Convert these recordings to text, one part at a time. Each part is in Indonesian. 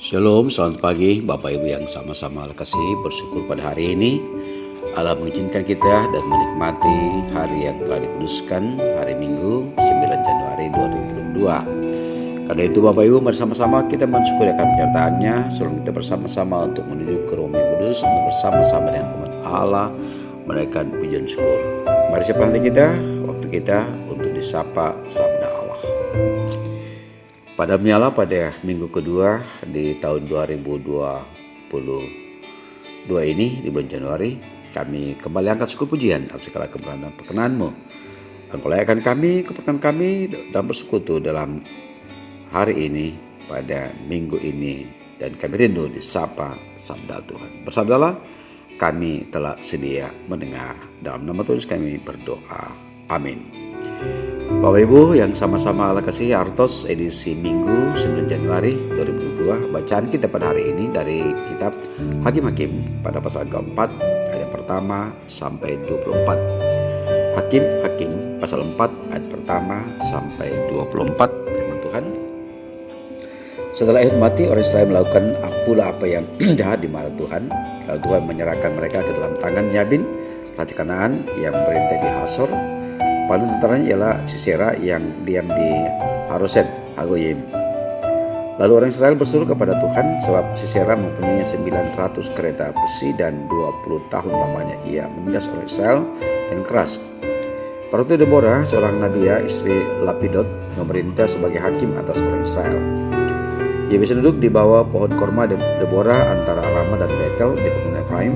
Shalom, selamat pagi Bapak Ibu yang sama-sama kasih bersyukur pada hari ini Allah mengizinkan kita dan menikmati hari yang telah dikuduskan, hari Minggu 9 Januari 2022. Karena itu Bapak Ibu bersama-sama kita mensyukuri akan penyertaannya sebelum kita bersama-sama untuk menuju ke rumah yang kudus untuk bersama-sama dengan umat Allah menaikkan pujian syukur. Mari siapkan hati kita, waktu kita untuk disapa sabda Allah. Pada menyala pada minggu kedua di tahun 2022 ini di bulan Januari, kami kembali angkat syukur pujian atas segala kebenaran dan perkenan-Mu. Engkau layakkan kami, kepercayaan kami dan bersekutu dalam hari ini pada minggu ini, dan kami rindu disapa sabda Tuhan. Bersabdalah, kami telah sedia mendengar. Dalam nama Tuhan kami berdoa. Amin. Bapak Ibu yang sama-sama Allah kasih, Artos edisi Minggu 9 Januari 2022. Bacaan kita pada hari ini dari kitab Hakim-Hakim pada pasal keempat ayat pertama sampai 24. Hakim-Hakim pasal 4 ayat pertama sampai 24. Firman Tuhan. Setelah Ehud mati, orang Israel melakukan pula apa yang jahat di mata Tuhan. Lalu Tuhan menyerahkan mereka ke dalam tangan Yabin, raja Kanaan yang memerintah di Hasor. Paling antaranya ialah Sisera yang diam di Haroset Hagoyim. Lalu orang Israel berseru kepada Tuhan, sebab Sisera mempunyai 900 kereta besi dan 20 tahun lamanya ia menindas orang Israel dengan keras. Pada itu Deborah, seorang nabiya, istri Lapidot, memerintah sebagai hakim atas orang Israel. Ia bisa duduk di bawah pohon korma Deborah antara Rama dan Betel di pegunungan Efraim,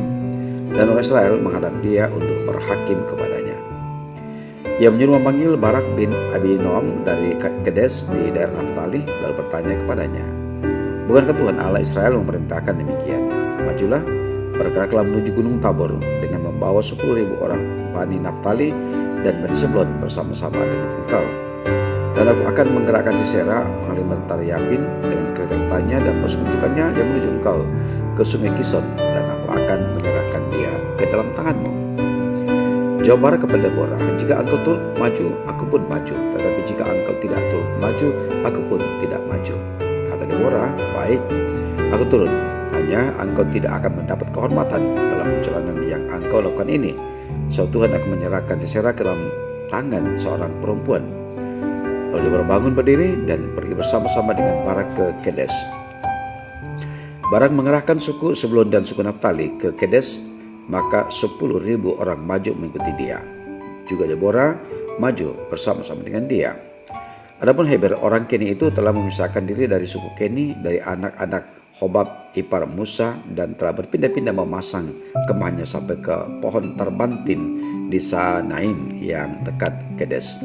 dan orang Israel menghadap dia untuk berhakim kepadanya. Ia menyuruh memanggil Barak bin Abinoam dari Kedes di daerah Naftali, lalu bertanya kepadanya, bukankah Tuhan Allah Israel memerintahkan demikian? Majulah, bergeraklah menuju gunung Tabor dengan membawa 10.000 orang Bani Naftali dan Bani Sebulon bersama-sama dengan engkau. Dan aku akan menggerakkan Sisera, panglima tentara Yabin, dengan kereta-keretanya dan pasukan-pasukannya yang menuju engkau ke sungai Kison, dan aku akan menyerahkan dia ke dalam tanganmu. Jawab Barak kepada Deborah, jika engkau turut maju, aku pun maju. Tetapi jika engkau tidak turut maju, aku pun tidak maju. Kata Deborah, baik, aku turut. Hanya engkau tidak akan mendapat kehormatan dalam perjalanan yang engkau lakukan ini. So Tuhan akan menyerahkan Sisera ke dalam tangan seorang perempuan. Lalu Deborah bangun berdiri dan pergi bersama-sama dengan Barak ke Kedes. Barak mengerahkan suku Sebulon dan suku Naftali ke Kedes, maka 10.000 orang maju mengikuti dia. Juga Deborah maju bersama-sama dengan dia. Adapun Heber orang Keni itu telah memisahkan diri dari suku Keni dari anak-anak Hobab ipar Musa, dan telah berpindah-pindah memasang kemahnya sampai ke pohon Tarbantin di Saanaim yang dekat Kedes.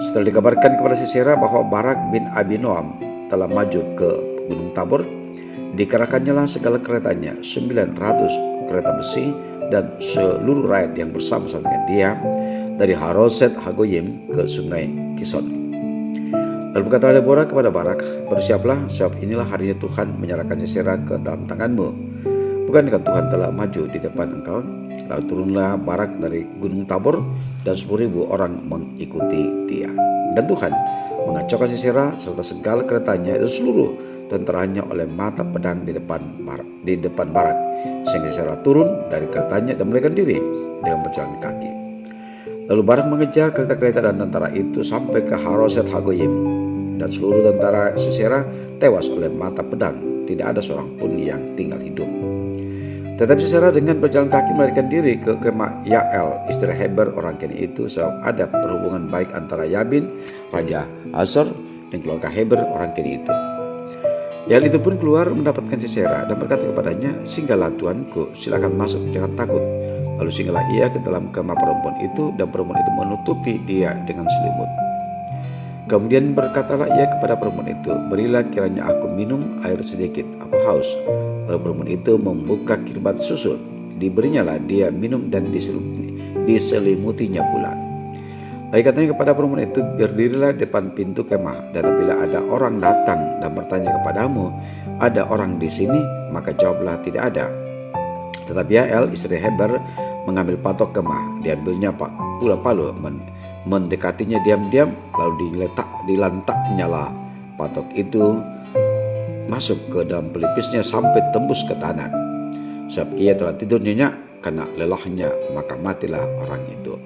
Setelah dikabarkan kepada Sisera bahwa Barak bin Abinoam telah maju ke gunung Tabor, dikerahkannya lah segala keretanya, 900 kereta besi dan seluruh rakyat yang bersama-sama dengan dia dari Haroset Hagoyim ke sungai Kison. Lalu berkata Deborah kepada Barak, bersiaplah, sebab inilah harinya Tuhan menyerahkan Sisera ke dalam tanganmu. Bukankah Tuhan telah maju di depan engkau? Lalu turunlah Barak dari gunung Tabor dan 10.000 orang mengikuti dia. Dan Tuhan mengacaukan Sisera serta segala keretanya dan seluruh tentaranya oleh mata pedang di depan Barak, sehingga Sisera turun dari keretanya dan melarikan diri dengan berjalan kaki. Lalu Barak mengejar kereta-kereta dan tentara itu sampai ke Haroset Hagoyim, dan seluruh tentara Sisera tewas oleh mata pedang, tidak ada seorang pun yang tinggal hidup. Tetapi Sisera dengan berjalan kaki melarikan diri ke kemah Yael, istri Heber orang Keni itu, sebab ada perhubungan baik antara Yabin, raja Hasor, dan keluarga Heber orang Keni itu. Yael itu pun keluar mendapatkan Sisera dan berkata kepadanya, singgahlah tuanku, silakan masuk, jangan takut. Lalu singgahlah ia ke dalam kemah perempuan itu, dan perempuan itu menutupi dia dengan selimut. Kemudian berkatalah ia kepada perempuan itu, berilah kiranya aku minum air sedikit, aku haus. Lalu perempuan itu membuka kirbat susu, diberinyalah dia minum dan diselimutinya pula. Lalu katanya kepada perempuan itu, berdirilah depan pintu kemah, dan apabila ada orang datang dan bertanya kepadamu, ada orang di sini, maka jawablah tidak ada. Tetapi Yael istri Heber mengambil patok kemah, diambilnya pula palu, mendekatinya diam-diam, lalu dilantaknya lah patok itu masuk ke dalam pelipisnya sampai tembus ke tanah. Sebab ia telah tidur nyenyak karena lelahnya, maka matilah orang itu.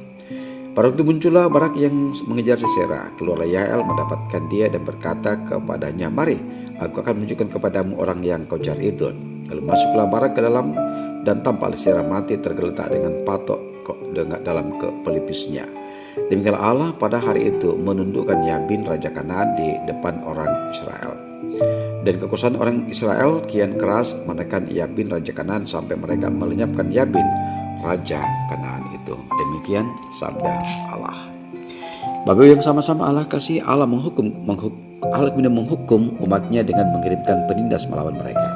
Pada waktu muncullah Barak yang mengejar Sisera. Keluarlah Yael mendapatkan dia dan berkata kepadanya, "Mari, aku akan menunjukkan kepadamu orang yang kau cari itu." Lalu masuklah Barak ke dalam, dan tampak Sisera mati tergeletak dengan patok dalam ke pelipisnya. Demikianlah Allah pada hari itu menundukkan Yabin raja Kanaan di depan orang Israel. Dan kekuasaan orang Israel kian keras menekan Yabin raja Kanaan sampai mereka melenyapkan Yabin raja Kanaan itu. Demikian sabda Allah. Bapak yang sama-sama Allah kasih, Allah menghukum umatnya dengan mengirimkan penindas melawan mereka.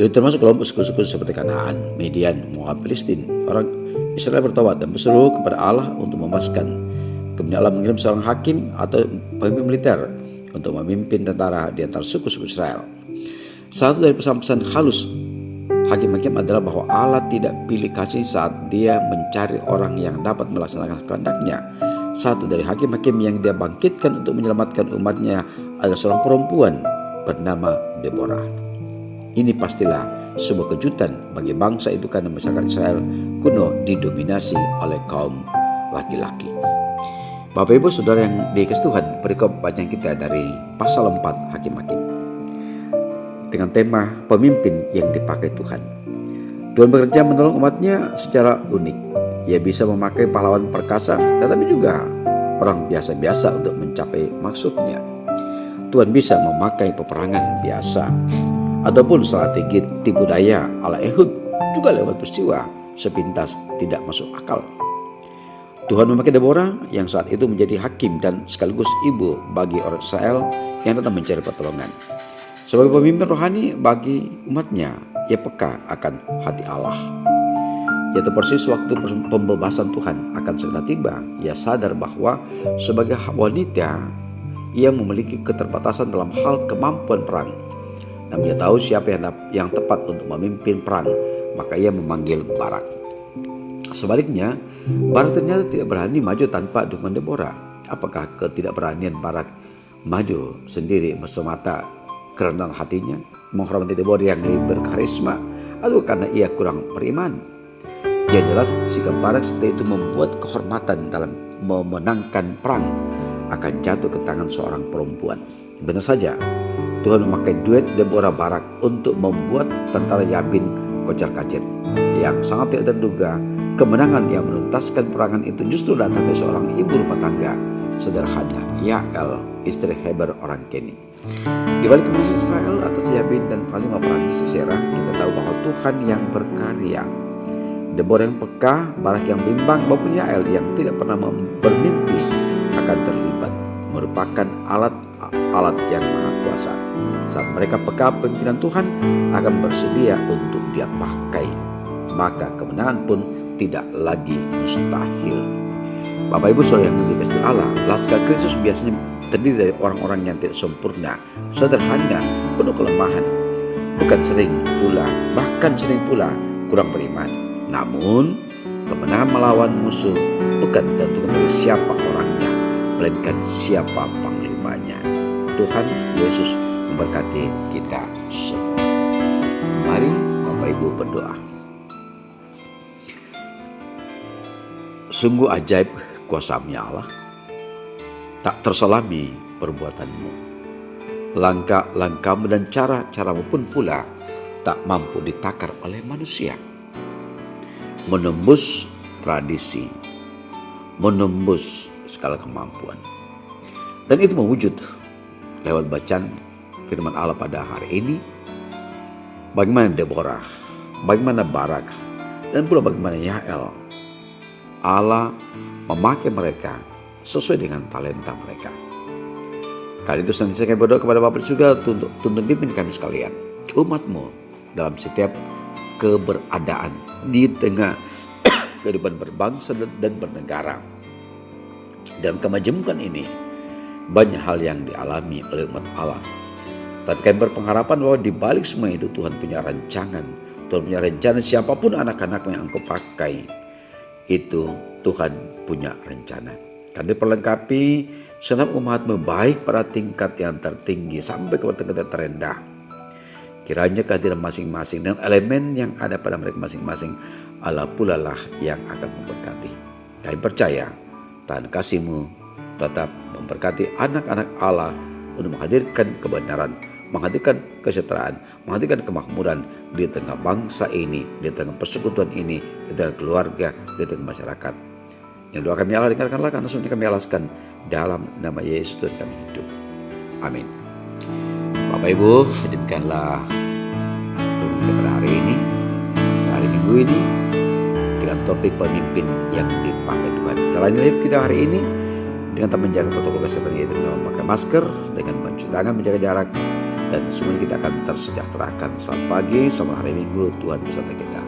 Itu termasuk kelompok suku-suku seperti Kanaan, Midian, Moab, Filistin. Orang Israel bertobat dan berseru kepada Allah untuk membebaskan. Kemudian Allah mengirim seorang hakim atau pemimpin militer untuk memimpin tentara di antara suku-suku Israel. Satu dari pesan-pesan halus hakim-hakim adalah bahwa Allah tidak pilih kasih saat dia mencari orang yang dapat melaksanakan kehendaknya. Satu dari hakim-hakim yang dia bangkitkan untuk menyelamatkan umatnya adalah seorang perempuan bernama Deborah. Ini pastilah sebuah kejutan bagi bangsa itu karena masyarakat Israel kuno didominasi oleh kaum laki-laki. Bapak Ibu Saudara yang dikasihi Tuhan, perikop bacaan kita dari pasal 4 Hakim-hakim dengan tema pemimpin yang dipakai Tuhan. Tuhan bekerja menolong umatnya secara unik. Ia bisa memakai pahlawan perkasa, tetapi juga orang biasa-biasa untuk mencapai maksudnya. Tuhan bisa memakai peperangan biasa ataupun strategi tipu daya ala Ehud, juga lewat peristiwa sepintas tidak masuk akal. Tuhan memakai Deborah yang saat itu menjadi hakim dan sekaligus ibu bagi orang Israel yang datang mencari pertolongan. Sebagai pemimpin rohani bagi umatnya, ia peka akan hati Allah. Yaitu persis waktu pembebasan Tuhan akan segera tiba, ia sadar bahwa sebagai wanita, ia memiliki keterbatasan dalam hal kemampuan perang. Namun dia tahu siapa yang tepat untuk memimpin perang, maka ia memanggil Barak. Sebaliknya, Barak ternyata tidak berani maju tanpa dukungan Deborah. Apakah ketidakberanian Barak maju sendiri semata kerendahan hatinya, menghormati Deborah yang lebih berkarisma, atau karena ia kurang beriman? Yang jelas, sikap Barak seperti itu membuat kehormatan dalam memenangkan perang akan jatuh ke tangan seorang perempuan. Benar saja, Tuhan memakai duet Deborah Barak untuk membuat tentara Yabin kocar-kacir. Yang sangat tidak terduga, kemenangan yang menuntaskan perangan itu justru datang dari seorang ibu rumah tangga sederhana, Yael, istri Heber orang Keni. Di balik kemenangan Israel atas Yabin dan paling memerangi Sisera, kita tahu bahwa Tuhan yang berkarya. Deborah yang peka, Barak yang bimbang, maupun Yael yang tidak pernah bermimpi akan terlibat, merupakan alat yang maha kuasa. Saat mereka peka, pimpinan Tuhan akan bersedia untuk dia pakai, maka kemenangan pun tidak lagi mustahil. Bapak Ibu Saudara yang dikasihi Allah, laskar Kristus biasanya terdiri dari orang-orang yang tidak sempurna, sederhana, penuh kelemahan, bahkan sering pula kurang beriman. Namun kemenangan melawan musuh bukan tentukan dari siapa orangnya, melainkan siapa panglimanya. Tuhan Yesus memberkati kita semua. Mari Bapak Ibu berdoa. Sungguh ajaib kuasa-Nya Allah, tak terselami perbuatanmu. Langkah-langkahmu dan cara-caramu pun pula tak mampu ditakar oleh manusia. Menembus tradisi, menembus segala kemampuan. Dan itu mewujud lewat bacaan firman Allah pada hari ini. Bagaimana Deborah, bagaimana Barak, dan pula bagaimana Yael. Allah memakai mereka sesuai dengan talenta mereka. Kali itu senantiasa kami berdoa kepada Bapa di surga untuk tuntun pimpin kami sekalian, umat-Mu dalam setiap keberadaan di tengah kehidupan berbangsa dan bernegara. Dalam kemajemukan ini banyak hal yang dialami oleh umat Allah. Tapi kami berpengharapan bahwa di balik semua itu Tuhan punya rancangan. Tuhan punya rencana, siapapun anak-anak yang Engkau pakai, itu Tuhan punya rencana. Kami diperlengkapi senam umat-Mu baik pada tingkat yang tertinggi sampai kepada tingkat yang terendah. Kiranya kehadiran masing-masing dan elemen yang ada pada mereka masing-masing Allah pula lah yang akan memberkati. Kami percaya Tuhan kasih-Mu tetap memberkati anak-anak Allah untuk menghadirkan kebenaran, menghadirkan kesejahteraan, menghadirkan kemakmuran di tengah bangsa ini, di tengah persekutuan ini, di tengah keluarga, di tengah masyarakat. Yang doa kami Allah dengarkanlah, karena semuanya kami alaskan dalam nama Yesus Tuhan kami hidup. Amin. Bapak Ibu, demikianlah renungan kita pada hari ini, hari Minggu ini, dengan topik pemimpin yang dipakai Tuhan. Jalani hidup kita hari ini dengan tetap menjaga protokol kesehatan, yaitu dengan memakai masker, dengan mencuci tangan, menjaga jarak, dan semuanya kita akan tersejahterakan. Selamat pagi, selamat hari Minggu, Tuhan beserta kita.